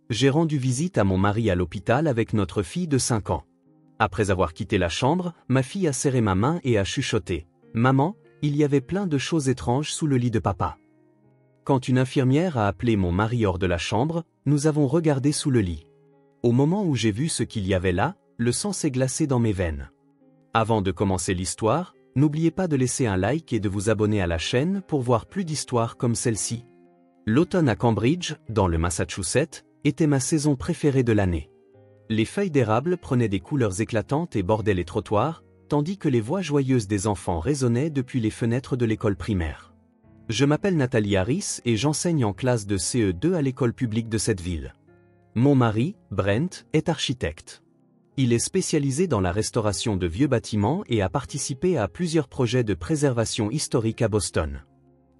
J'ai rendu visite à mon mari à l'hôpital avec notre fille de 5 ans. Après avoir quitté la chambre, ma fille a serré ma main et a chuchoté. « Maman, il y avait plein de choses étranges sous le lit de papa. » Quand une infirmière a appelé mon mari hors de la chambre, nous avons regardé sous le lit. Au moment où j'ai vu ce qu'il y avait là, le sang s'est glacé dans mes veines. Avant de commencer l'histoire, n'oubliez pas de laisser un like et de vous abonner à la chaîne pour voir plus d'histoires comme celle-ci. L'automne à Cambridge, dans le Massachusetts, était ma saison préférée de l'année. Les feuilles d'érable prenaient des couleurs éclatantes et bordaient les trottoirs, tandis que les voix joyeuses des enfants résonnaient depuis les fenêtres de l'école primaire. Je m'appelle Nathalie Harris et j'enseigne en classe de CE2 à l'école publique de cette ville. Mon mari, Brent, est architecte. Il est spécialisé dans la restauration de vieux bâtiments et a participé à plusieurs projets de préservation historique à Boston.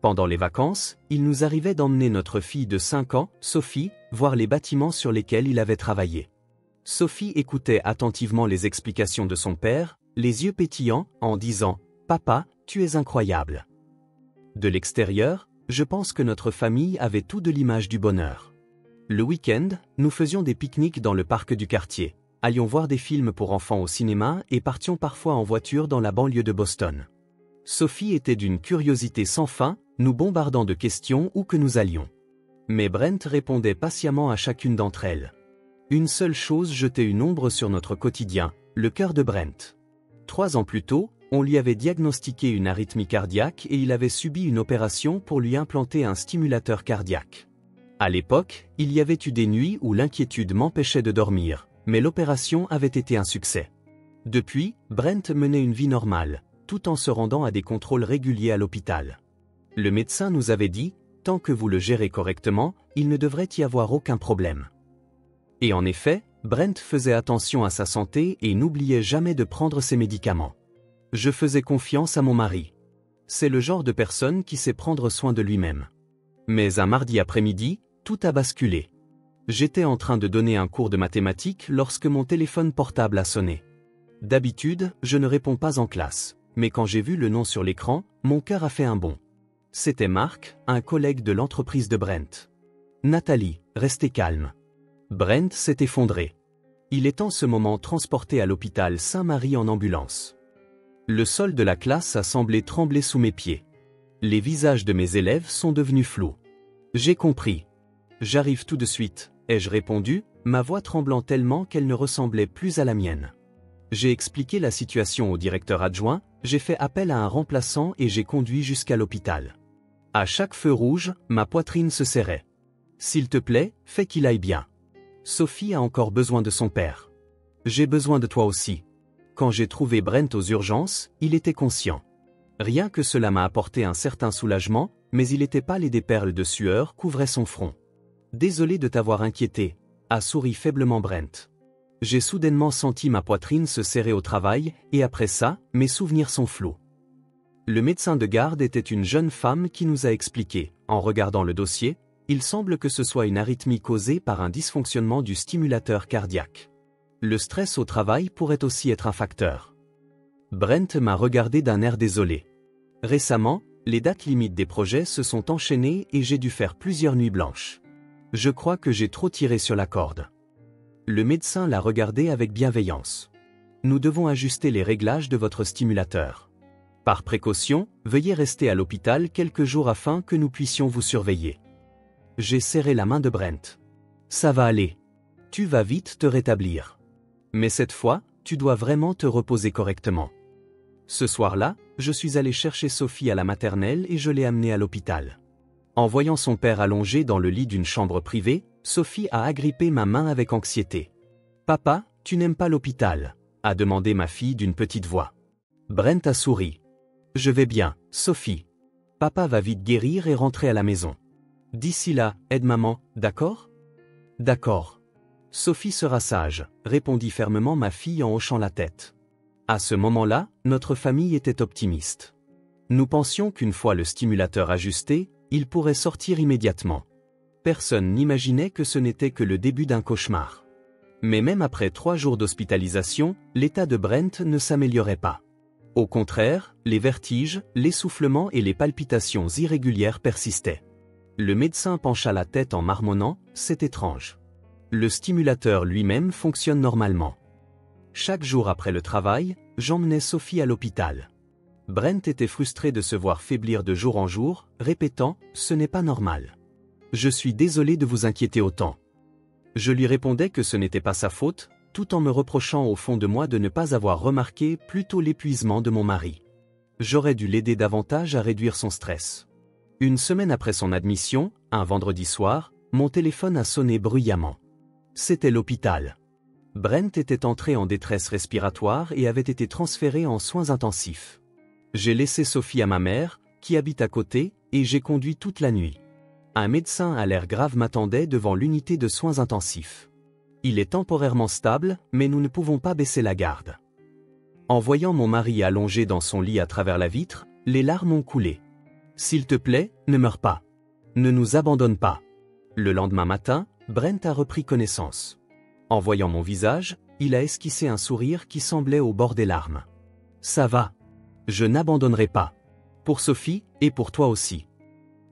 Pendant les vacances, il nous arrivait d'emmener notre fille de 5 ans, Sophie, voir les bâtiments sur lesquels il avait travaillé. Sophie écoutait attentivement les explications de son père, les yeux pétillants, en disant « Papa, tu es incroyable ». De l'extérieur, je pense que notre famille avait tout de l'image du bonheur. Le week-end, nous faisions des pique-niques dans le parc du quartier, allions voir des films pour enfants au cinéma et partions parfois en voiture dans la banlieue de Boston. Sophie était d'une curiosité sans fin, nous bombardant de questions où que nous allions. Mais Brent répondait patiemment à chacune d'entre elles. Une seule chose jetait une ombre sur notre quotidien, le cœur de Brent. 3 ans plus tôt, on lui avait diagnostiqué une arythmie cardiaque et il avait subi une opération pour lui implanter un stimulateur cardiaque. À l'époque, il y avait eu des nuits où l'inquiétude m'empêchait de dormir, mais l'opération avait été un succès. Depuis, Brent menait une vie normale, tout en se rendant à des contrôles réguliers à l'hôpital. Le médecin nous avait dit, tant que vous le gérez correctement, il ne devrait y avoir aucun problème. Et en effet, Brent faisait attention à sa santé et n'oubliait jamais de prendre ses médicaments. Je faisais confiance à mon mari. C'est le genre de personne qui sait prendre soin de lui-même. Mais un mardi après-midi, tout a basculé. J'étais en train de donner un cours de mathématiques lorsque mon téléphone portable a sonné. D'habitude, je ne réponds pas en classe, mais quand j'ai vu le nom sur l'écran, mon cœur a fait un bond. C'était Marc, un collègue de l'entreprise de Brent. « Nathalie, restez calme. » Brent s'est effondré. Il est en ce moment transporté à l'hôpital Saint-Marie en ambulance. Le sol de la classe a semblé trembler sous mes pieds. Les visages de mes élèves sont devenus flous. J'ai compris. J'arrive tout de suite, ai-je répondu, ma voix tremblant tellement qu'elle ne ressemblait plus à la mienne. J'ai expliqué la situation au directeur adjoint, j'ai fait appel à un remplaçant et j'ai conduit jusqu'à l'hôpital. À chaque feu rouge, ma poitrine se serrait. S'il te plaît, fais qu'il aille bien. Sophie a encore besoin de son père. J'ai besoin de toi aussi. Quand j'ai trouvé Brent aux urgences, il était conscient. Rien que cela m'a apporté un certain soulagement, mais il était pâle et des perles de sueur couvraient son front. Désolé de t'avoir inquiété, a souri faiblement Brent. J'ai soudainement senti ma poitrine se serrer au travail, et après ça, mes souvenirs sont flous. Le médecin de garde était une jeune femme qui nous a expliqué, en regardant le dossier, il semble que ce soit une arythmie causée par un dysfonctionnement du stimulateur cardiaque. Le stress au travail pourrait aussi être un facteur. Brent m'a regardé d'un air désolé. Récemment, les dates limites des projets se sont enchaînées et j'ai dû faire plusieurs nuits blanches. Je crois que j'ai trop tiré sur la corde. Le médecin l'a regardé avec bienveillance. Nous devons ajuster les réglages de votre stimulateur. Par précaution, veuillez rester à l'hôpital quelques jours afin que nous puissions vous surveiller. J'ai serré la main de Brent. Ça va aller. Tu vas vite te rétablir. Mais cette fois, tu dois vraiment te reposer correctement. Ce soir-là, je suis allé chercher Sophie à la maternelle et je l'ai amenée à l'hôpital. En voyant son père allongé dans le lit d'une chambre privée, Sophie a agrippé ma main avec anxiété. « Papa, tu n'aimes pas l'hôpital ?» a demandé ma fille d'une petite voix. Brent a souri. « Je vais bien, Sophie. Papa va vite guérir et rentrer à la maison. D'ici là, aide maman, d'accord ? » « D'accord. Sophie sera sage, » répondit fermement ma fille en hochant la tête. À ce moment-là, notre famille était optimiste. Nous pensions qu'une fois le stimulateur ajusté, il pourrait sortir immédiatement. Personne n'imaginait que ce n'était que le début d'un cauchemar. Mais même après 3 jours d'hospitalisation, l'état de Brent ne s'améliorait pas. Au contraire, les vertiges, l'essoufflement et les palpitations irrégulières persistaient. Le médecin pencha la tête en marmonnant, « C'est étrange. Le stimulateur lui-même fonctionne normalement. Chaque jour après le travail, j'emmenais Sophie à l'hôpital. Brent était frustré de se voir faiblir de jour en jour, répétant « Ce n'est pas normal. Je suis désolé de vous inquiéter autant. » Je lui répondais que ce n'était pas sa faute, tout en me reprochant au fond de moi de ne pas avoir remarqué plus tôt l'épuisement de mon mari. J'aurais dû l'aider davantage à réduire son stress. Une semaine après son admission, un vendredi soir, mon téléphone a sonné bruyamment. C'était l'hôpital. Brent était entré en détresse respiratoire et avait été transféré en soins intensifs. J'ai laissé Sophie à ma mère, qui habite à côté, et j'ai conduit toute la nuit. Un médecin à l'air grave m'attendait devant l'unité de soins intensifs. Il est temporairement stable, mais nous ne pouvons pas baisser la garde. En voyant mon mari allongé dans son lit à travers la vitre, les larmes ont coulé. « S'il te plaît, ne meurs pas. Ne nous abandonne pas. » Le lendemain matin, Brent a repris connaissance. En voyant mon visage, il a esquissé un sourire qui semblait au bord des larmes. « Ça va. Je n'abandonnerai pas. Pour Sophie, et pour toi aussi. »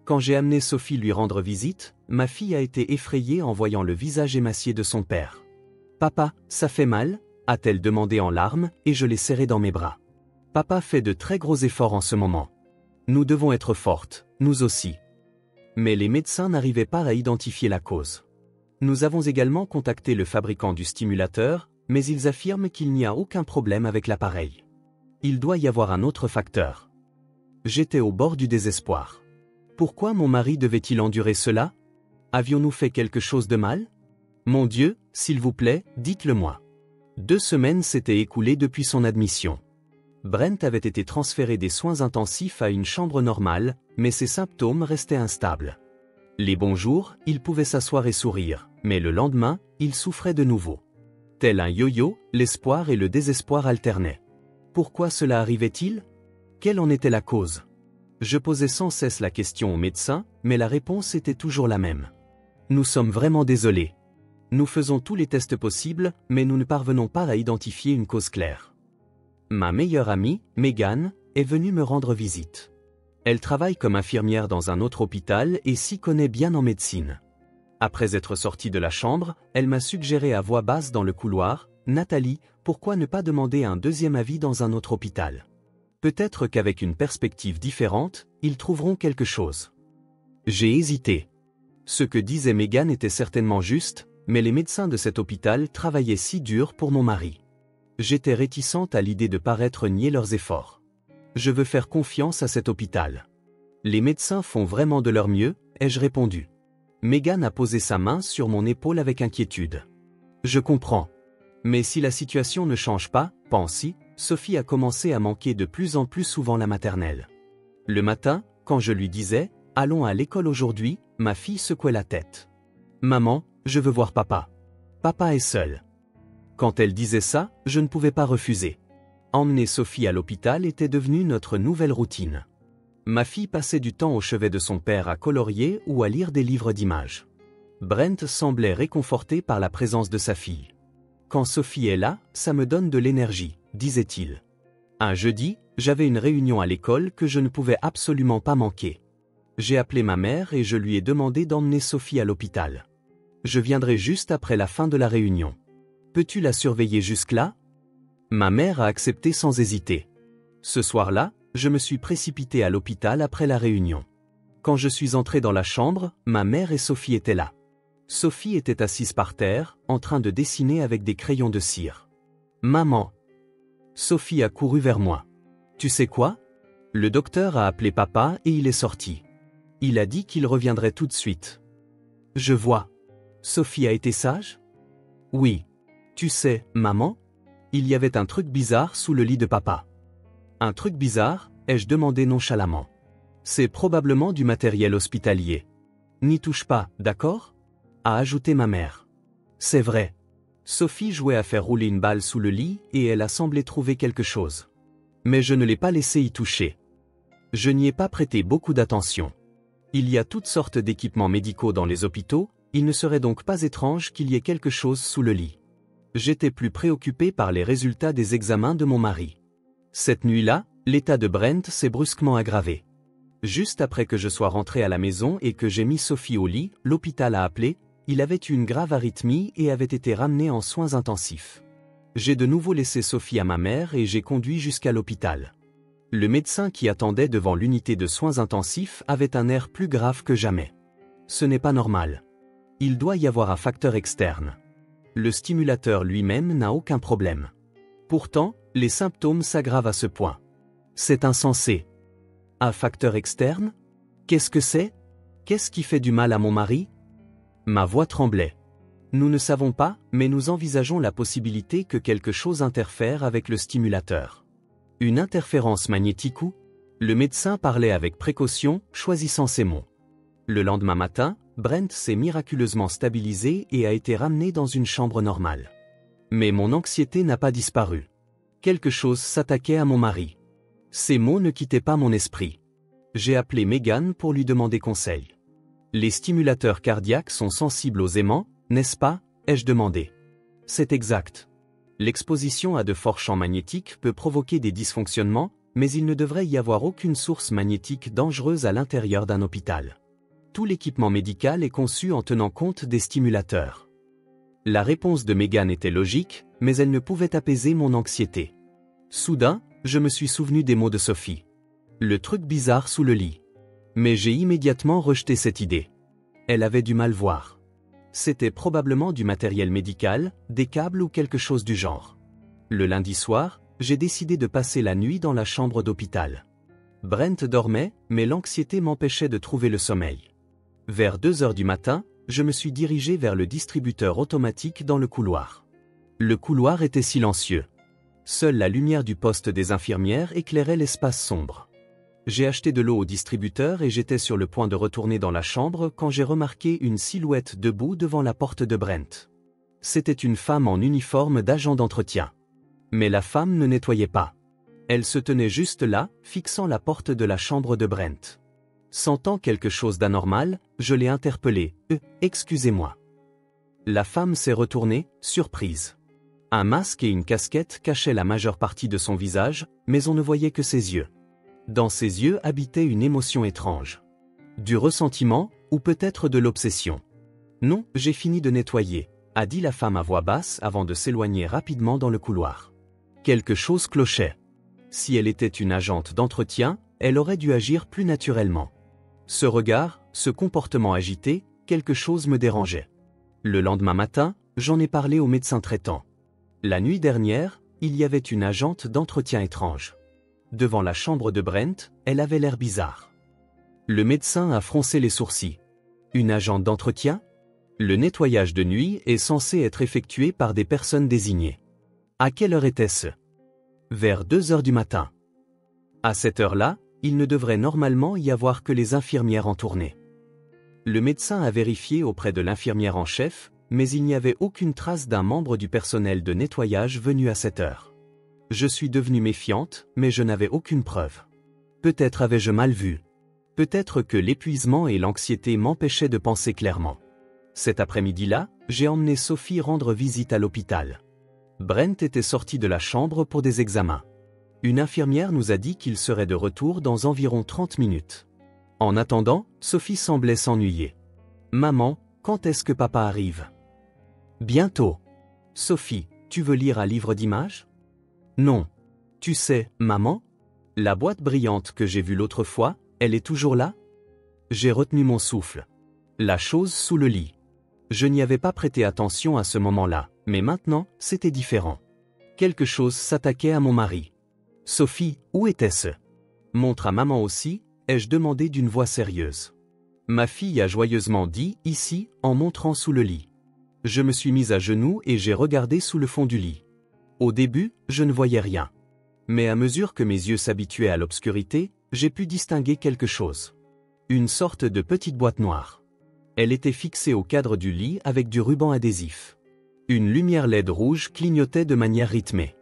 Quand j'ai amené Sophie lui rendre visite, ma fille a été effrayée en voyant le visage émacié de son père. « Papa, ça fait mal ?» a-t-elle demandé en larmes, et je l'ai serrée dans mes bras. Papa fait de très gros efforts en ce moment. Nous devons être fortes, nous aussi. Mais les médecins n'arrivaient pas à identifier la cause. Nous avons également contacté le fabricant du stimulateur, mais ils affirment qu'il n'y a aucun problème avec l'appareil. Il doit y avoir un autre facteur. J'étais au bord du désespoir. Pourquoi mon mari devait-il endurer cela? Avions-nous fait quelque chose de mal? Mon Dieu, s'il vous plaît, dites-le-moi. 2 semaines s'étaient écoulées depuis son admission. Brent avait été transféré des soins intensifs à une chambre normale, mais ses symptômes restaient instables. Les bons jours, il pouvait s'asseoir et sourire, mais le lendemain, il souffrait de nouveau. Tel un yo-yo, l'espoir et le désespoir alternaient. Pourquoi cela arrivait-il? Quelle en était la cause? Je posais sans cesse la question au médecin, mais la réponse était toujours la même. Nous sommes vraiment désolés. Nous faisons tous les tests possibles, mais nous ne parvenons pas à identifier une cause claire. Ma meilleure amie, Megan, est venue me rendre visite. Elle travaille comme infirmière dans un autre hôpital et s'y connaît bien en médecine. Après être sortie de la chambre, elle m'a suggéré à voix basse dans le couloir, « Nathalie, pourquoi ne pas demander un deuxième avis dans un autre hôpital? Peut-être qu'avec une perspective différente, ils trouveront quelque chose. » J'ai hésité. Ce que disait Megan était certainement juste, mais les médecins de cet hôpital travaillaient si dur pour mon mari. J'étais réticente à l'idée de paraître nier leurs efforts. Je veux faire confiance à cet hôpital. Les médecins font vraiment de leur mieux, ai-je répondu. Megan a posé sa main sur mon épaule avec inquiétude. Je comprends. Mais si la situation ne change pas, pense-y, Sophie a commencé à manquer de plus en plus souvent la maternelle. Le matin, quand je lui disais « Allons à l'école aujourd'hui », ma fille secouait la tête. « Maman, je veux voir papa. Papa est seul. » Quand elle disait ça, je ne pouvais pas refuser. Emmener Sophie à l'hôpital était devenu notre nouvelle routine. Ma fille passait du temps au chevet de son père à colorier ou à lire des livres d'images. Brent semblait réconforté par la présence de sa fille. « Quand Sophie est là, ça me donne de l'énergie », disait-il. Un jeudi, j'avais une réunion à l'école que je ne pouvais absolument pas manquer. J'ai appelé ma mère et je lui ai demandé d'emmener Sophie à l'hôpital. Je viendrai juste après la fin de la réunion. Peux-tu la surveiller jusque-là? Ma mère a accepté sans hésiter. Ce soir-là, je me suis précipité à l'hôpital après la réunion. Quand je suis entré dans la chambre, ma mère et Sophie étaient là. Sophie était assise par terre, en train de dessiner avec des crayons de cire. « Maman !» Sophie a couru vers moi. « Tu sais quoi? Le docteur a appelé papa et il est sorti. Il a dit qu'il reviendrait tout de suite. » Je vois. Sophie a été sage? Oui. Tu sais, maman, il y avait un truc bizarre sous le lit de papa. Un truc bizarre, ai-je demandé nonchalamment. C'est probablement du matériel hospitalier. N'y touche pas, d'accord? A ajouté ma mère. C'est vrai. Sophie jouait à faire rouler une balle sous le lit et elle a semblé trouver quelque chose. Mais je ne l'ai pas laissé y toucher. Je n'y ai pas prêté beaucoup d'attention. Il y a toutes sortes d'équipements médicaux dans les hôpitaux, il ne serait donc pas étrange qu'il y ait quelque chose sous le lit. J'étais plus préoccupé par les résultats des examens de mon mari. Cette nuit-là, l'état de Brent s'est brusquement aggravé. Juste après que je sois rentré à la maison et que j'ai mis Sophie au lit, l'hôpital a appelé il avait eu une grave arythmie et avait été ramené en soins intensifs. J'ai de nouveau laissé Sophie à ma mère et j'ai conduit jusqu'à l'hôpital. Le médecin qui attendait devant l'unité de soins intensifs avait un air plus grave que jamais. Ce n'est pas normal. Il doit y avoir un facteur externe. Le stimulateur lui-même n'a aucun problème. Pourtant, les symptômes s'aggravent à ce point. C'est insensé. Un facteur externe? Qu'est-ce que c'est? Qu'est-ce qui fait du mal à mon mari? Ma voix tremblait. Nous ne savons pas, mais nous envisageons la possibilité que quelque chose interfère avec le stimulateur. Une interférence magnétique ou? Le médecin parlait avec précaution, choisissant ses mots. Le lendemain matin, Brent s'est miraculeusement stabilisé et a été ramené dans une chambre normale. Mais mon anxiété n'a pas disparu. Quelque chose s'attaquait à mon mari. Ces mots ne quittaient pas mon esprit. J'ai appelé Megan pour lui demander conseil. Les stimulateurs cardiaques sont sensibles aux aimants, n'est-ce pas? Ai-je demandé. C'est exact. L'exposition à de forts champs magnétiques peut provoquer des dysfonctionnements, mais il ne devrait y avoir aucune source magnétique dangereuse à l'intérieur d'un hôpital. Tout l'équipement médical est conçu en tenant compte des stimulateurs. La réponse de Megan était logique, mais elle ne pouvait apaiser mon anxiété. Soudain, je me suis souvenu des mots de Sophie. Le truc bizarre sous le lit. Mais j'ai immédiatement rejeté cette idée. Elle avait du mal voir. C'était probablement du matériel médical, des câbles ou quelque chose du genre. Le lundi soir, j'ai décidé de passer la nuit dans la chambre d'hôpital. Brent dormait, mais l'anxiété m'empêchait de trouver le sommeil. Vers 2 heures du matin, je me suis dirigé vers le distributeur automatique dans le couloir. Le couloir était silencieux. Seule la lumière du poste des infirmières éclairait l'espace sombre. J'ai acheté de l'eau au distributeur et j'étais sur le point de retourner dans la chambre quand j'ai remarqué une silhouette debout devant la porte de Brent. C'était une femme en uniforme d'agent d'entretien. Mais la femme ne nettoyait pas. Elle se tenait juste là, fixant la porte de la chambre de Brent. Sentant quelque chose d'anormal, je l'ai interpellée. Excusez-moi. La femme s'est retournée, surprise. Un masque et une casquette cachaient la majeure partie de son visage, mais on ne voyait que ses yeux. Dans ses yeux habitait une émotion étrange. Du ressentiment, ou peut-être de l'obsession. Non, j'ai fini de nettoyer, a dit la femme à voix basse avant de s'éloigner rapidement dans le couloir. Quelque chose clochait. Si elle était une agente d'entretien, elle aurait dû agir plus naturellement. Ce regard, ce comportement agité, quelque chose me dérangeait. Le lendemain matin, j'en ai parlé au médecin traitant. La nuit dernière, il y avait une agente d'entretien étrange. Devant la chambre de Brent, elle avait l'air bizarre. Le médecin a froncé les sourcils. Une agente d'entretien? Le nettoyage de nuit est censé être effectué par des personnes désignées. À quelle heure était-ce? Vers 2 heures du matin. À cette heure-là, il ne devrait normalement y avoir que les infirmières en tournée. Le médecin a vérifié auprès de l'infirmière en chef, mais il n'y avait aucune trace d'un membre du personnel de nettoyage venu à cette heure. Je suis devenue méfiante, mais je n'avais aucune preuve. Peut-être avais-je mal vu. Peut-être que l'épuisement et l'anxiété m'empêchaient de penser clairement. Cet après-midi-là, j'ai emmené Sophie rendre visite à l'hôpital. Brent était sorti de la chambre pour des examens. Une infirmière nous a dit qu'il serait de retour dans environ 30 minutes. En attendant, Sophie semblait s'ennuyer. « Maman, quand est-ce que papa arrive ?»« Bientôt. »« Sophie, tu veux lire un livre d'images ?»« Non. Tu sais, maman, la boîte brillante que j'ai vue l'autre fois, elle est toujours là ?» J'ai retenu mon souffle. La chose sous le lit. Je n'y avais pas prêté attention à ce moment-là, mais maintenant, c'était différent. Quelque chose s'attaquait à mon mari. « Sophie, où était-ce ?»« Montre à maman aussi », ai-je demandé d'une voix sérieuse. Ma fille a joyeusement dit « ici » en montrant sous le lit. Je me suis mise à genoux et j'ai regardé sous le fond du lit. Au début, je ne voyais rien. Mais à mesure que mes yeux s'habituaient à l'obscurité, j'ai pu distinguer quelque chose. Une sorte de petite boîte noire. Elle était fixée au cadre du lit avec du ruban adhésif. Une lumière LED rouge clignotait de manière rythmée.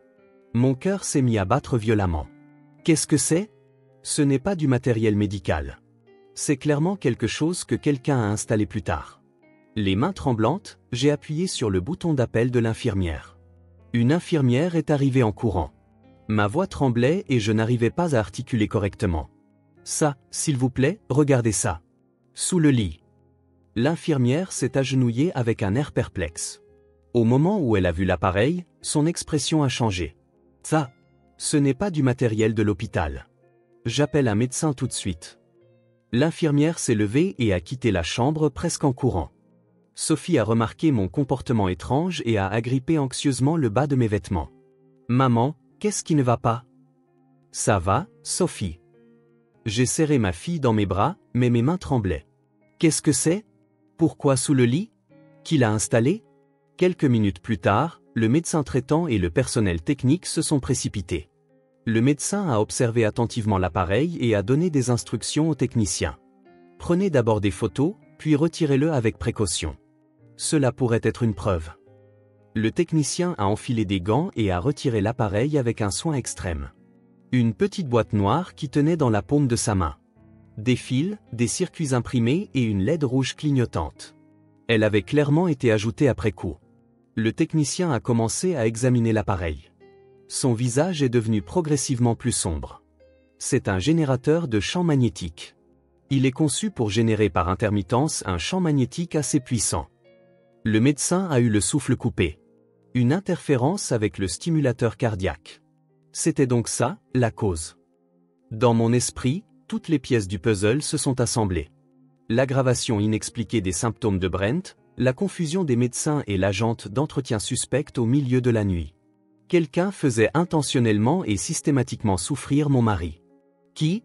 Mon cœur s'est mis à battre violemment. Qu'est-ce que c'est ? Ce n'est pas du matériel médical. C'est clairement quelque chose que quelqu'un a installé plus tard. Les mains tremblantes, j'ai appuyé sur le bouton d'appel de l'infirmière. Une infirmière est arrivée en courant. Ma voix tremblait et je n'arrivais pas à articuler correctement. Ça, s'il vous plaît, regardez ça. Sous le lit. L'infirmière s'est agenouillée avec un air perplexe. Au moment où elle a vu l'appareil, son expression a changé. Ça, ce n'est pas du matériel de l'hôpital. J'appelle un médecin tout de suite. L'infirmière s'est levée et a quitté la chambre presque en courant. Sophie a remarqué mon comportement étrange et a agrippé anxieusement le bas de mes vêtements. Maman, qu'est-ce qui ne va pas? Ça va, Sophie. J'ai serré ma fille dans mes bras, mais mes mains tremblaient. Qu'est-ce que c'est? Pourquoi sous le lit? Qui l'a installé? Quelques minutes plus tard, le médecin traitant et le personnel technique se sont précipités. Le médecin a observé attentivement l'appareil et a donné des instructions aux techniciens. Prenez d'abord des photos, puis retirez-le avec précaution. Cela pourrait être une preuve. Le technicien a enfilé des gants et a retiré l'appareil avec un soin extrême. Une petite boîte noire qui tenait dans la paume de sa main. Des fils, des circuits imprimés et une LED rouge clignotante. Elle avait clairement été ajoutée après coup. Le technicien a commencé à examiner l'appareil. Son visage est devenu progressivement plus sombre. C'est un générateur de champ magnétique. Il est conçu pour générer par intermittence un champ magnétique assez puissant. Le médecin a eu le souffle coupé. Une interférence avec le stimulateur cardiaque. C'était donc ça, la cause. Dans mon esprit, toutes les pièces du puzzle se sont assemblées. L'aggravation inexpliquée des symptômes de Brent, la confusion des médecins et l'agente d'entretien suspecte au milieu de la nuit. Quelqu'un faisait intentionnellement et systématiquement souffrir mon mari. Qui?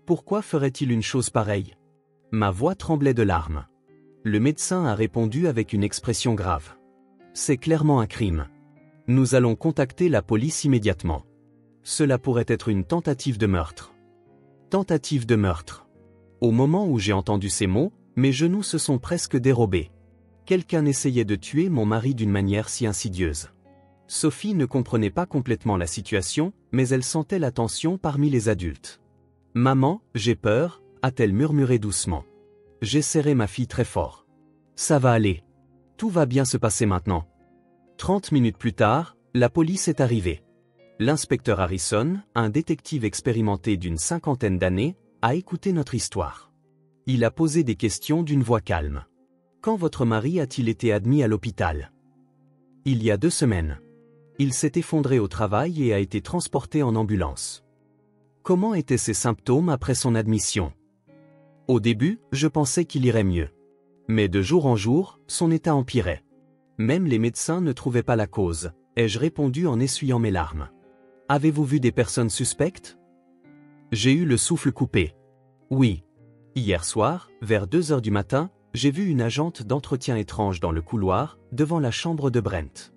Pourquoi ferait-il une chose pareille? Ma voix tremblait de larmes. Le médecin a répondu avec une expression grave. C'est clairement un crime. Nous allons contacter la police immédiatement. Cela pourrait être une tentative de meurtre. Tentative de meurtre. Au moment où j'ai entendu ces mots, mes genoux se sont presque dérobés. Quelqu'un essayait de tuer mon mari d'une manière si insidieuse. Sophie ne comprenait pas complètement la situation, mais elle sentait la tension parmi les adultes. « Maman, j'ai peur », a-t-elle murmuré doucement. J'ai serré ma fille très fort. « Ça va aller. Tout va bien se passer maintenant. » 30 minutes plus tard, la police est arrivée. L'inspecteur Harrison, un détective expérimenté d'une 50aine d'années, a écouté notre histoire. Il a posé des questions d'une voix calme. « Quand votre mari a-t-il été admis à l'hôpital? » Il y a 2 semaines. Il s'est effondré au travail et a été transporté en ambulance. Comment étaient ses symptômes après son admission? Au début, je pensais qu'il irait mieux. Mais de jour en jour, son état empirait. Même les médecins ne trouvaient pas la cause, ai-je répondu en essuyant mes larmes. Avez-vous vu des personnes suspectes? J'ai eu le souffle coupé. Oui. Hier soir, vers 2 heures du matin, j'ai vu une agente d'entretien étrange dans le couloir, devant la chambre de Brent.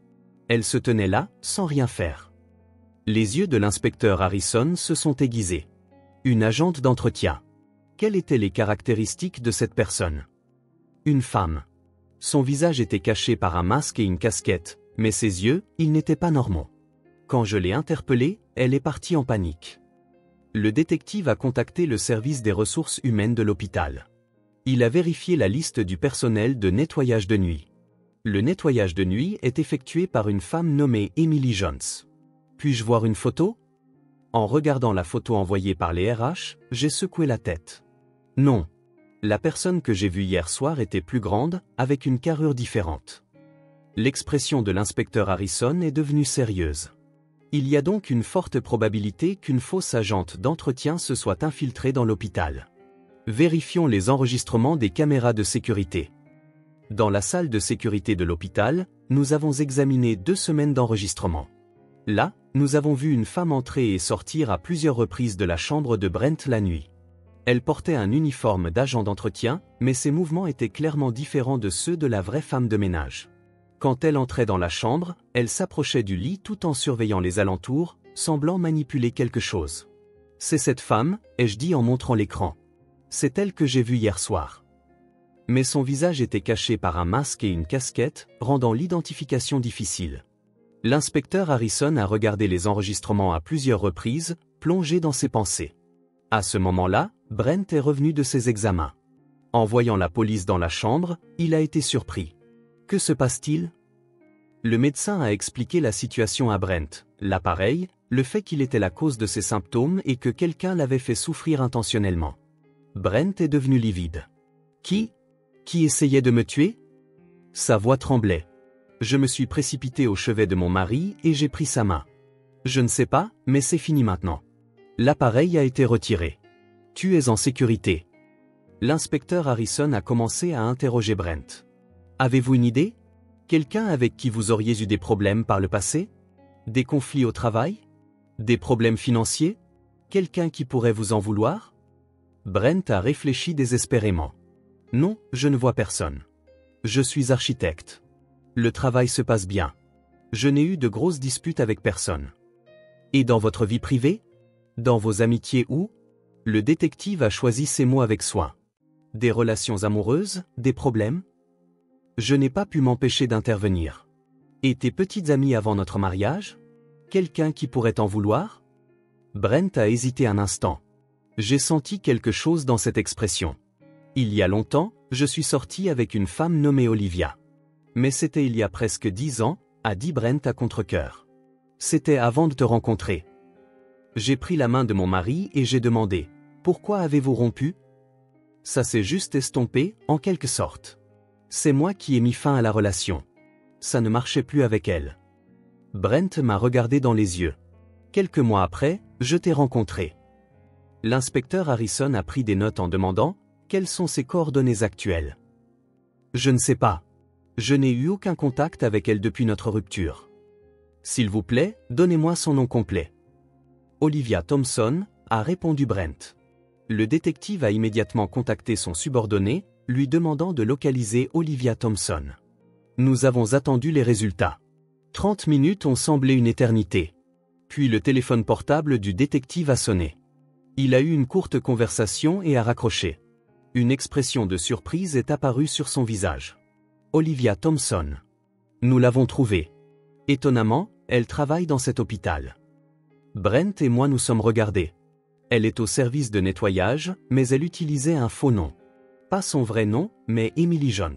Elle se tenait là, sans rien faire. Les yeux de l'inspecteur Harrison se sont aiguisés. Une agente d'entretien. Quelles étaient les caractéristiques de cette personne? Une femme. Son visage était caché par un masque et une casquette, mais ses yeux, ils n'étaient pas normaux. Quand je l'ai interpellée, elle est partie en panique. Le détective a contacté le service des ressources humaines de l'hôpital. Il a vérifié la liste du personnel de nettoyage de nuit. Le nettoyage de nuit est effectué par une femme nommée Emily Jones. Puis-je voir une photo? En regardant la photo envoyée par les RH, j'ai secoué la tête. Non. La personne que j'ai vue hier soir était plus grande, avec une carrure différente. L'expression de l'inspecteur Harrison est devenue sérieuse. Il y a donc une forte probabilité qu'une fausse agente d'entretien se soit infiltrée dans l'hôpital. Vérifions les enregistrements des caméras de sécurité. Dans la salle de sécurité de l'hôpital, nous avons examiné 2 semaines d'enregistrement. Là, nous avons vu une femme entrer et sortir à plusieurs reprises de la chambre de Brent la nuit. Elle portait un uniforme d'agent d'entretien, mais ses mouvements étaient clairement différents de ceux de la vraie femme de ménage. Quand elle entrait dans la chambre, elle s'approchait du lit tout en surveillant les alentours, semblant manipuler quelque chose. « C'est cette femme », ai-je dit en montrant l'écran. « C'est elle que j'ai vue hier soir. » Mais son visage était caché par un masque et une casquette, rendant l'identification difficile. L'inspecteur Harrison a regardé les enregistrements à plusieurs reprises, plongé dans ses pensées. À ce moment-là, Brent est revenu de ses examens. En voyant la police dans la chambre, il a été surpris. Que se passe-t-il? Le médecin a expliqué la situation à Brent, l'appareil, le fait qu'il était la cause de ses symptômes et que quelqu'un l'avait fait souffrir intentionnellement. Brent est devenu livide. Qui? Qui essayait de me tuer? Sa voix tremblait. Je me suis précipité au chevet de mon mari et j'ai pris sa main. Je ne sais pas, mais c'est fini maintenant. L'appareil a été retiré. Tu es en sécurité. L'inspecteur Harrison a commencé à interroger Brent. Avez-vous une idée? Quelqu'un avec qui vous auriez eu des problèmes par le passé? Des conflits au travail? Des problèmes financiers? Quelqu'un qui pourrait vous en vouloir? Brent a réfléchi désespérément. Non, je ne vois personne. Je suis architecte. Le travail se passe bien. Je n'ai eu de grosses disputes avec personne. Et dans votre vie privée? Dans vos amitiés ou? Le détective a choisi ces mots avec soin. Des relations amoureuses, des problèmes? Je n'ai pas pu m'empêcher d'intervenir. Et tes petites amies avant notre mariage? Quelqu'un qui pourrait t'en vouloir? Brent a hésité un instant. J'ai senti quelque chose dans cette expression. Il y a longtemps, je suis sorti avec une femme nommée Olivia. Mais c'était il y a presque 10 ans, a dit Brent à contre-cœur. C'était avant de te rencontrer. J'ai pris la main de mon mari et j'ai demandé « Pourquoi avez-vous rompu ?» Ça s'est juste estompé, en quelque sorte. C'est moi qui ai mis fin à la relation. Ça ne marchait plus avec elle. Brent m'a regardé dans les yeux. Quelques mois après, je t'ai rencontré. L'inspecteur Harrison a pris des notes en demandant « Quelles sont ses coordonnées actuelles ?» Je ne sais pas. Je n'ai eu aucun contact avec elle depuis notre rupture. S'il vous plaît, donnez-moi son nom complet. Olivia Thompson, a répondu Brent. Le détective a immédiatement contacté son subordonné, lui demandant de localiser Olivia Thompson. Nous avons attendu les résultats. 30 minutes ont semblé une éternité. Puis le téléphone portable du détective a sonné. Il a eu une courte conversation et a raccroché. Une expression de surprise est apparue sur son visage. Olivia Thompson. Nous l'avons trouvée. Étonnamment, elle travaille dans cet hôpital. Brent et moi nous sommes regardés. Elle est au service de nettoyage, mais elle utilisait un faux nom. Pas son vrai nom, mais Emily Jones.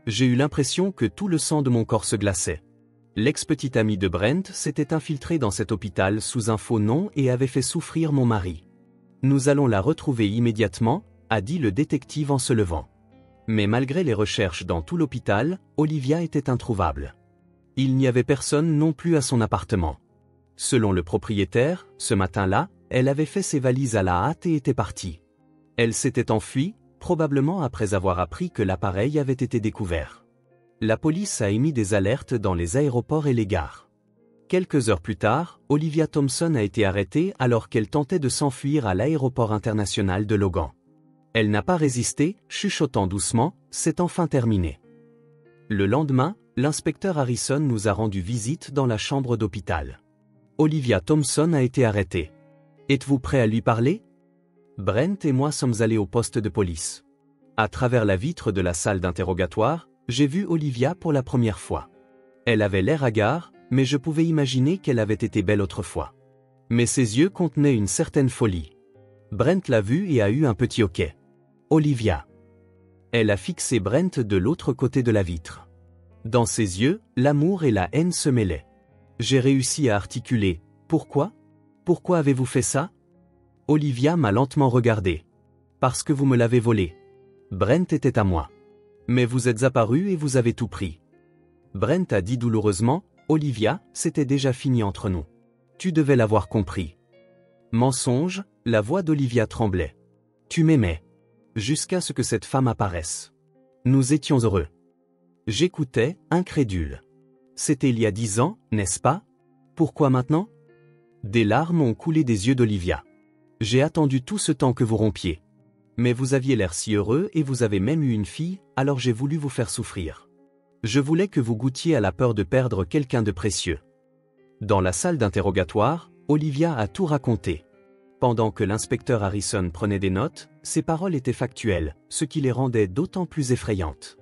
J'ai eu l'impression que tout le sang de mon corps se glaçait. L'ex-petite amie de Brent s'était infiltrée dans cet hôpital sous un faux nom et avait fait souffrir mon mari. Nous allons la retrouver immédiatement, a dit le détective en se levant. Mais malgré les recherches dans tout l'hôpital, Olivia était introuvable. Il n'y avait personne non plus à son appartement. Selon le propriétaire, ce matin-là, elle avait fait ses valises à la hâte et était partie. Elle s'était enfuie, probablement après avoir appris que l'appareil avait été découvert. La police a émis des alertes dans les aéroports et les gares. Quelques heures plus tard, Olivia Thompson a été arrêtée alors qu'elle tentait de s'enfuir à l'aéroport international de Logan. Elle n'a pas résisté, chuchotant doucement, c'est enfin terminé. Le lendemain, l'inspecteur Harrison nous a rendu visite dans la chambre d'hôpital. Olivia Thompson a été arrêtée. Êtes-vous prêt à lui parler? Brent et moi sommes allés au poste de police. À travers la vitre de la salle d'interrogatoire, j'ai vu Olivia pour la première fois. Elle avait l'air hagard, mais je pouvais imaginer qu'elle avait été belle autrefois. Mais ses yeux contenaient une certaine folie. Brent l'a vue et a eu un petit hoquet. Olivia. Elle a fixé Brent de l'autre côté de la vitre. Dans ses yeux, l'amour et la haine se mêlaient. J'ai réussi à articuler « Pourquoi? Pourquoi avez-vous fait ça ?» Olivia m'a lentement regardé. « Parce que vous me l'avez volé. Brent était à moi. Mais vous êtes apparu et vous avez tout pris. » Brent a dit douloureusement « Olivia, c'était déjà fini entre nous. Tu devais l'avoir compris. » Mensonge, la voix d'Olivia tremblait. « Tu m'aimais. Jusqu'à ce que cette femme apparaisse. Nous étions heureux. » J'écoutais, incrédule. C'était il y a 10 ans, n'est-ce pas? Pourquoi maintenant? Des larmes ont coulé des yeux d'Olivia. J'ai attendu tout ce temps que vous rompiez. Mais vous aviez l'air si heureux et vous avez même eu une fille, alors j'ai voulu vous faire souffrir. Je voulais que vous goûtiez à la peur de perdre quelqu'un de précieux. Dans la salle d'interrogatoire, Olivia a tout raconté. Pendant que l'inspecteur Harrison prenait des notes, ses paroles étaient factuelles, ce qui les rendait d'autant plus effrayantes.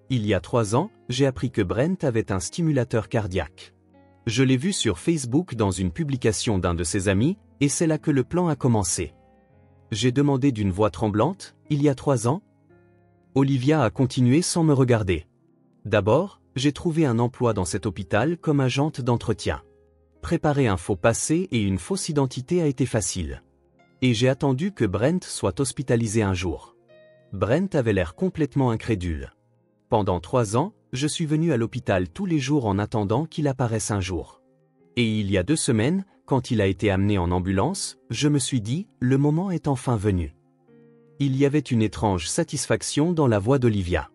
Il y a 3 ans, j'ai appris que Brent avait un stimulateur cardiaque. Je l'ai vu sur Facebook dans une publication d'un de ses amis, et c'est là que le plan a commencé. J'ai demandé d'une voix tremblante, il y a 3 ans? Olivia a continué sans me regarder. D'abord, j'ai trouvé un emploi dans cet hôpital comme agente d'entretien. Préparer un faux passé et une fausse identité a été facile. Et j'ai attendu que Brent soit hospitalisé un jour. Brent avait l'air complètement incrédule. Pendant 3 ans, je suis venu à l'hôpital tous les jours en attendant qu'il apparaisse un jour. Et il y a 2 semaines, quand il a été amené en ambulance, je me suis dit, le moment est enfin venu. Il y avait une étrange satisfaction dans la voix d'Olivia.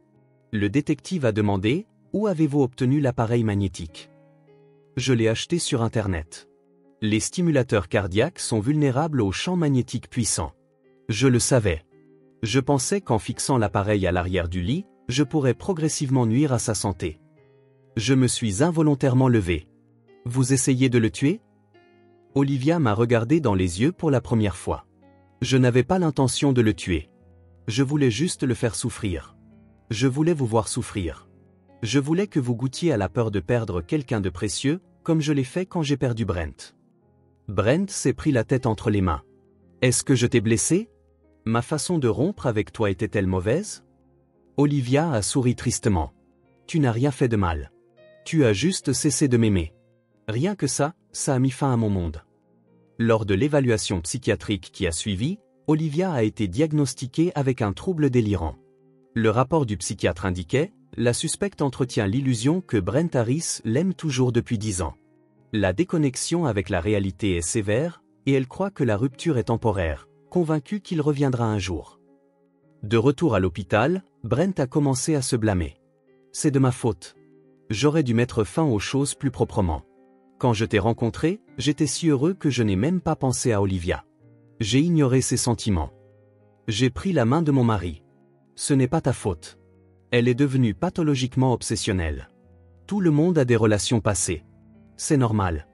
Le détective a demandé, où avez-vous obtenu l'appareil magnétique? Je l'ai acheté sur Internet. Les stimulateurs cardiaques sont vulnérables aux champs magnétiques puissants. Je le savais. Je pensais qu'en fixant l'appareil à l'arrière du lit, je pourrais progressivement nuire à sa santé. Je me suis involontairement levé. Vous essayez de le tuer? Olivia m'a regardé dans les yeux pour la première fois. Je n'avais pas l'intention de le tuer. Je voulais juste le faire souffrir. Je voulais vous voir souffrir. Je voulais que vous goûtiez à la peur de perdre quelqu'un de précieux, comme je l'ai fait quand j'ai perdu Brent. Brent s'est pris la tête entre les mains. Est-ce que je t'ai blessé? Ma façon de rompre avec toi était-elle mauvaise? Olivia a souri tristement. Tu n'as rien fait de mal. Tu as juste cessé de m'aimer. Rien que ça, ça a mis fin à mon monde. Lors de l'évaluation psychiatrique qui a suivi, Olivia a été diagnostiquée avec un trouble délirant. Le rapport du psychiatre indiquait, la suspecte entretient l'illusion que Brent Harris l'aime toujours depuis 10 ans. La déconnexion avec la réalité est sévère, et elle croit que la rupture est temporaire, convaincue qu'il reviendra un jour. De retour à l'hôpital, Brent a commencé à se blâmer. C'est de ma faute. J'aurais dû mettre fin aux choses plus proprement. Quand je t'ai rencontré, j'étais si heureux que je n'ai même pas pensé à Olivia. J'ai ignoré ses sentiments. J'ai pris la main de mon mari. Ce n'est pas ta faute. Elle est devenue pathologiquement obsessionnelle. Tout le monde a des relations passées. C'est normal.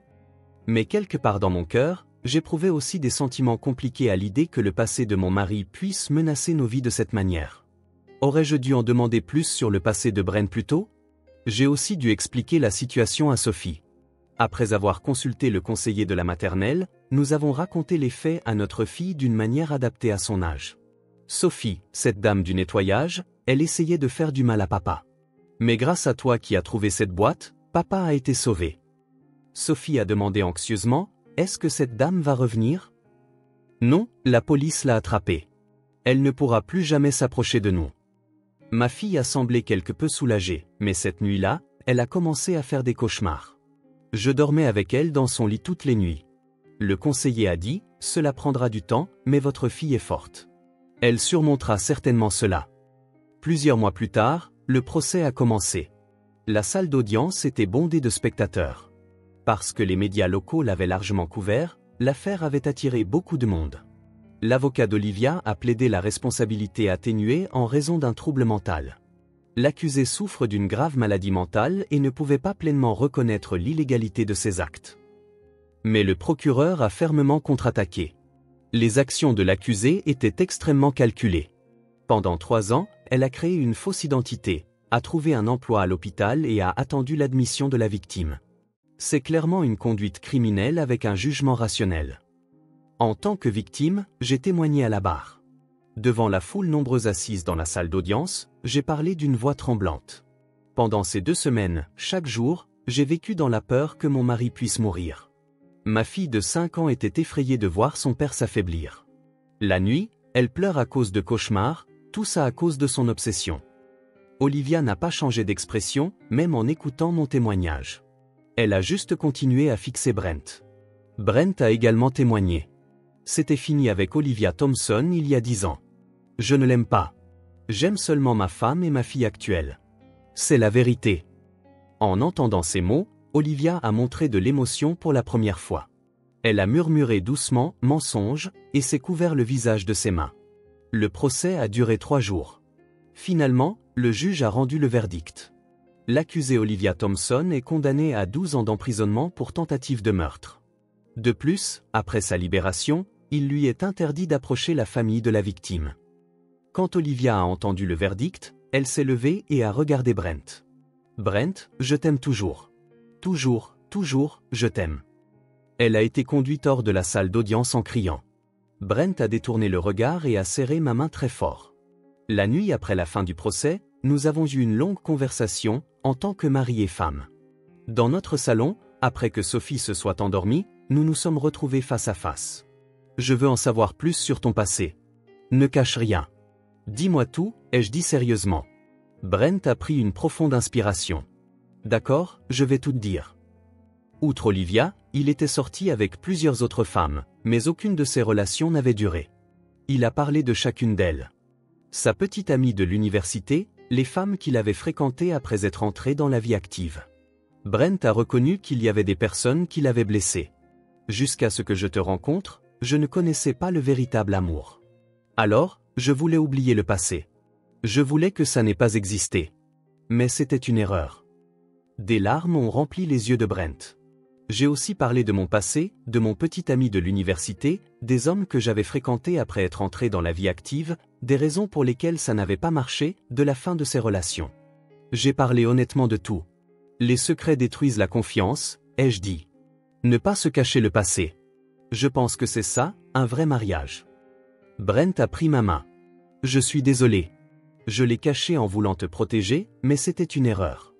Mais quelque part dans mon cœur, j'éprouvais aussi des sentiments compliqués à l'idée que le passé de mon mari puisse menacer nos vies de cette manière. Aurais-je dû en demander plus sur le passé de Brent plus tôt? J'ai aussi dû expliquer la situation à Sophie. Après avoir consulté le conseiller de la maternelle, nous avons raconté les faits à notre fille d'une manière adaptée à son âge. Sophie, cette dame du nettoyage, elle essayait de faire du mal à papa. Mais grâce à toi qui as trouvé cette boîte, papa a été sauvé. Sophie a demandé anxieusement, est-ce que cette dame va revenir? Non, la police l'a attrapée. Elle ne pourra plus jamais s'approcher de nous. Ma fille a semblé quelque peu soulagée, mais cette nuit-là, elle a commencé à faire des cauchemars. Je dormais avec elle dans son lit toutes les nuits. Le conseiller a dit, cela prendra du temps, mais votre fille est forte. Elle surmontera certainement cela. Plusieurs mois plus tard, le procès a commencé. La salle d'audience était bondée de spectateurs. Parce que les médias locaux l'avaient largement couvert, l'affaire avait attiré beaucoup de monde. L'avocat d'Olivia a plaidé la responsabilité atténuée en raison d'un trouble mental. L'accusé souffre d'une grave maladie mentale et ne pouvait pas pleinement reconnaître l'illégalité de ses actes. Mais le procureur a fermement contre-attaqué. Les actions de l'accusé étaient extrêmement calculées. Pendant 3 ans, elle a créé une fausse identité, a trouvé un emploi à l'hôpital et a attendu l'admission de la victime. C'est clairement une conduite criminelle avec un jugement rationnel. En tant que victime, j'ai témoigné à la barre. Devant la foule nombreuse assise dans la salle d'audience, j'ai parlé d'une voix tremblante. Pendant ces 2 semaines, chaque jour, j'ai vécu dans la peur que mon mari puisse mourir. Ma fille de 5 ans était effrayée de voir son père s'affaiblir. La nuit, elle pleure à cause de cauchemars, tout ça à cause de son obsession. Olivia n'a pas changé d'expression, même en écoutant mon témoignage. Elle a juste continué à fixer Brent. Brent a également témoigné. C'était fini avec Olivia Thompson il y a 10 ans. Je ne l'aime pas. J'aime seulement ma femme et ma fille actuelle. C'est la vérité. En entendant ces mots, Olivia a montré de l'émotion pour la première fois. Elle a murmuré doucement « mensonge » et s'est couvert le visage de ses mains. Le procès a duré 3 jours. Finalement, le juge a rendu le verdict. L'accusée Olivia Thompson est condamnée à 12 ans d'emprisonnement pour tentative de meurtre. De plus, après sa libération, il lui est interdit d'approcher la famille de la victime. Quand Olivia a entendu le verdict, elle s'est levée et a regardé Brent. « Brent, je t'aime toujours. Toujours, toujours, je t'aime. » Elle a été conduite hors de la salle d'audience en criant. Brent a détourné le regard et a serré ma main très fort. La nuit après la fin du procès, nous avons eu une longue conversation, en tant que mari et femme. Dans notre salon, après que Sophie se soit endormie, nous nous sommes retrouvés face à face. Je veux en savoir plus sur ton passé. Ne cache rien. Dis-moi tout, ai-je dit sérieusement. Brent a pris une profonde inspiration. D'accord, je vais tout te dire. Outre Olivia, il était sorti avec plusieurs autres femmes, mais aucune de ces relations n'avait duré. Il a parlé de chacune d'elles. Sa petite amie de l'université, les femmes qu'il avait fréquentées après être entré dans la vie active. Brent a reconnu qu'il y avait des personnes qui l'avaient blessé. Jusqu'à ce que je te rencontre, je ne connaissais pas le véritable amour. Alors, je voulais oublier le passé. Je voulais que ça n'ait pas existé. Mais c'était une erreur. Des larmes ont rempli les yeux de Brent. J'ai aussi parlé de mon passé, de mon petit ami de l'université, des hommes que j'avais fréquentés après être entré dans la vie active, des raisons pour lesquelles ça n'avait pas marché, de la fin de ces relations. J'ai parlé honnêtement de tout. Les secrets détruisent la confiance, ai-je dit. Ne pas se cacher le passé. Je pense que c'est ça, un vrai mariage. Brent a pris ma main. Je suis désolé. Je l'ai caché en voulant te protéger, mais c'était une erreur.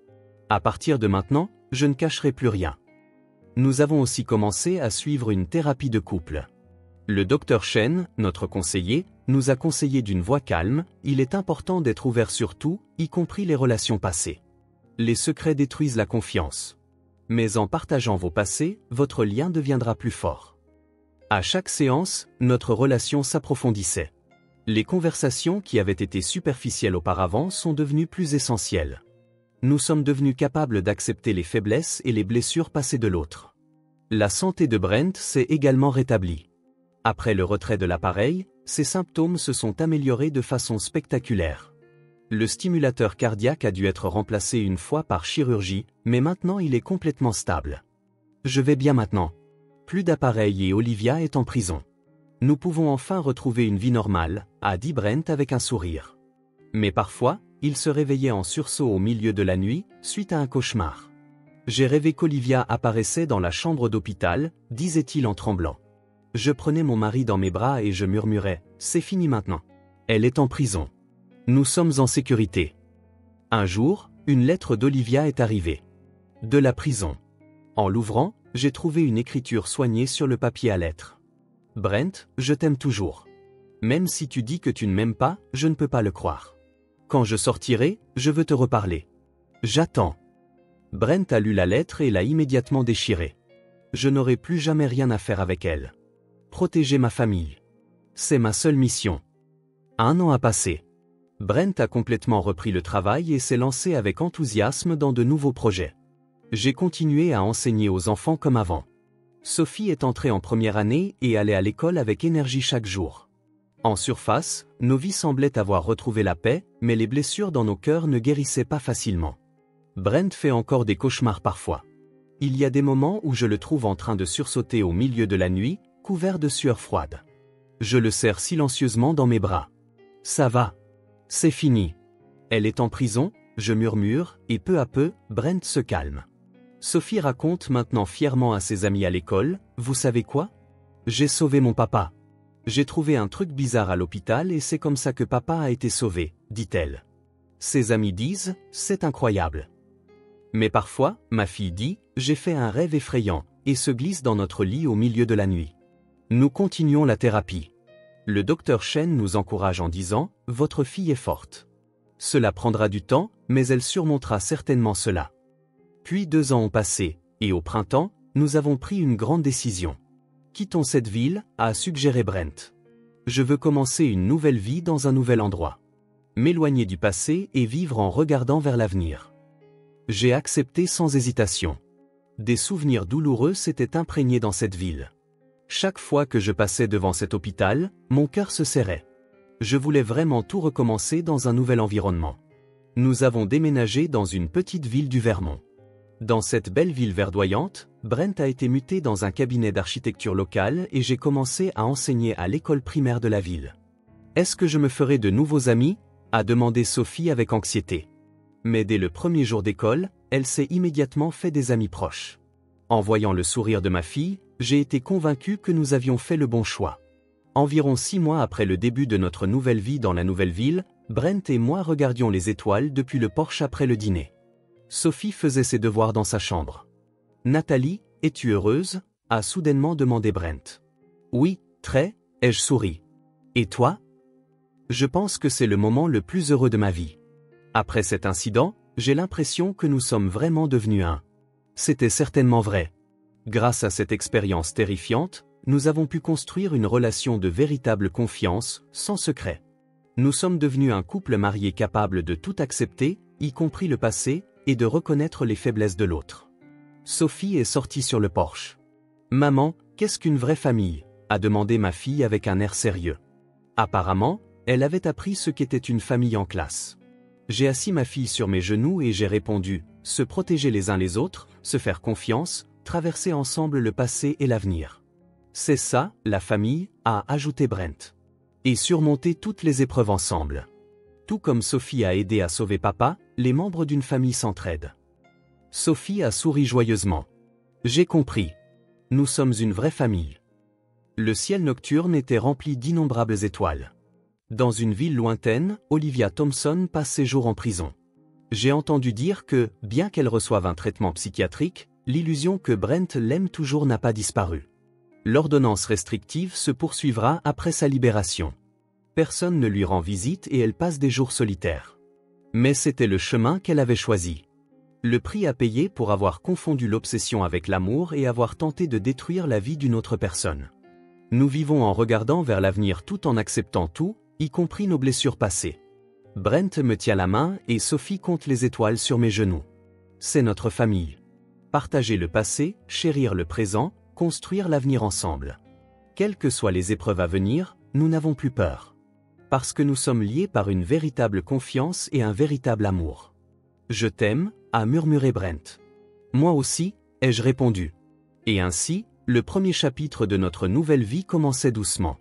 À partir de maintenant, je ne cacherai plus rien. Nous avons aussi commencé à suivre une thérapie de couple. Le docteur Chen, notre conseiller, nous a conseillé d'une voix calme, il est important d'être ouvert sur tout, y compris les relations passées. Les secrets détruisent la confiance. Mais en partageant vos passés, votre lien deviendra plus fort. À chaque séance, notre relation s'approfondissait. Les conversations qui avaient été superficielles auparavant sont devenues plus essentielles. Nous sommes devenus capables d'accepter les faiblesses et les blessures passées de l'autre. La santé de Brent s'est également rétablie. Après le retrait de l'appareil, ses symptômes se sont améliorés de façon spectaculaire. Le stimulateur cardiaque a dû être remplacé une fois par chirurgie, mais maintenant il est complètement stable. Je vais bien maintenant. Plus d'appareil et Olivia est en prison. Nous pouvons enfin retrouver une vie normale, a dit Brent avec un sourire. Mais parfois, il se réveillait en sursaut au milieu de la nuit, suite à un cauchemar. J'ai rêvé qu'Olivia apparaissait dans la chambre d'hôpital, disait-il en tremblant. Je prenais mon mari dans mes bras et je murmurais, c'est fini maintenant. Elle est en prison. Nous sommes en sécurité. Un jour, une lettre d'Olivia est arrivée. De la prison. En l'ouvrant, j'ai trouvé une écriture soignée sur le papier à lettres. Brent, je t'aime toujours. Même si tu dis que tu ne m'aimes pas, je ne peux pas le croire. Quand je sortirai, je veux te reparler. J'attends. Brent a lu la lettre et l'a immédiatement déchirée. Je n'aurai plus jamais rien à faire avec elle. Protéger ma famille. C'est ma seule mission. 1 an a passé. Brent a complètement repris le travail et s'est lancé avec enthousiasme dans de nouveaux projets. J'ai continué à enseigner aux enfants comme avant. Sophie est entrée en première année et allait à l'école avec énergie chaque jour. En surface, nos vies semblaient avoir retrouvé la paix, mais les blessures dans nos cœurs ne guérissaient pas facilement. Brent fait encore des cauchemars parfois. Il y a des moments où je le trouve en train de sursauter au milieu de la nuit, couvert de sueur froide. Je le serre silencieusement dans mes bras. Ça va. C'est fini. Elle est en prison, je murmure, et peu à peu, Brent se calme. Sophie raconte maintenant fièrement à ses amis à l'école, vous savez quoi? J'ai sauvé mon papa. J'ai trouvé un truc bizarre à l'hôpital et c'est comme ça que papa a été sauvé, dit-elle. Ses amis disent, c'est incroyable. Mais parfois, ma fille dit, j'ai fait un rêve effrayant, et se glisse dans notre lit au milieu de la nuit. Nous continuons la thérapie. Le docteur Chen nous encourage en disant, votre fille est forte. Cela prendra du temps, mais elle surmontera certainement cela. Puis 2 ans ont passé, et au printemps, nous avons pris une grande décision. Quittons cette ville, a suggéré Brent. Je veux commencer une nouvelle vie dans un nouvel endroit. M'éloigner du passé et vivre en regardant vers l'avenir. J'ai accepté sans hésitation. Des souvenirs douloureux s'étaient imprégnés dans cette ville. Chaque fois que je passais devant cet hôpital, mon cœur se serrait. Je voulais vraiment tout recommencer dans un nouvel environnement. Nous avons déménagé dans une petite ville du Vermont. Dans cette belle ville verdoyante, Brent a été muté dans un cabinet d'architecture locale et j'ai commencé à enseigner à l'école primaire de la ville. Est-ce que je me ferai de nouveaux amis? A demandé Sophie avec anxiété. Mais dès le premier jour d'école, elle s'est immédiatement fait des amis proches. En voyant le sourire de ma fille, j'ai été convaincu que nous avions fait le bon choix. Environ 6 mois après le début de notre nouvelle vie dans la nouvelle ville, Brent et moi regardions les étoiles depuis le porche après le dîner. Sophie faisait ses devoirs dans sa chambre. Nathalie, es-tu heureuse? A soudainement demandé Brent. Oui, très, ai-je souri. Et toi? Je pense que c'est le moment le plus heureux de ma vie. Après cet incident, j'ai l'impression que nous sommes vraiment devenus un. C'était certainement vrai. Grâce à cette expérience terrifiante, nous avons pu construire une relation de véritable confiance, sans secret. Nous sommes devenus un couple marié capable de tout accepter, y compris le passé, et de reconnaître les faiblesses de l'autre. Sophie est sortie sur le porche. « Maman, qu'est-ce qu'une vraie famille ?» a demandé ma fille avec un air sérieux. Apparemment, elle avait appris ce qu'était une famille en classe. J'ai assis ma fille sur mes genoux et j'ai répondu « Se protéger les uns les autres, se faire confiance, traverser ensemble le passé et l'avenir. » C'est ça, la famille, a ajouté Brent. Et surmonter toutes les épreuves ensemble. Tout comme Sophie a aidé à sauver papa, les membres d'une famille s'entraident. Sophie a souri joyeusement. J'ai compris. Nous sommes une vraie famille. Le ciel nocturne était rempli d'innombrables étoiles. Dans une ville lointaine, Olivia Thompson passe ses jours en prison. J'ai entendu dire que, bien qu'elle reçoive un traitement psychiatrique, l'illusion que Brent l'aime toujours n'a pas disparu. L'ordonnance restrictive se poursuivra après sa libération. Personne ne lui rend visite et elle passe des jours solitaires. Mais c'était le chemin qu'elle avait choisi. Le prix à payer pour avoir confondu l'obsession avec l'amour et avoir tenté de détruire la vie d'une autre personne. Nous vivons en regardant vers l'avenir tout en acceptant tout, y compris nos blessures passées. Brent me tient la main et Sophie compte les étoiles sur mes genoux. C'est notre famille. Partager le passé, chérir le présent, construire l'avenir ensemble. Quelles que soient les épreuves à venir, nous n'avons plus peur. Parce que nous sommes liés par une véritable confiance et un véritable amour. Je t'aime, a murmuré Brent. Moi aussi, ai-je répondu. Et ainsi, le premier chapitre de notre nouvelle vie commençait doucement.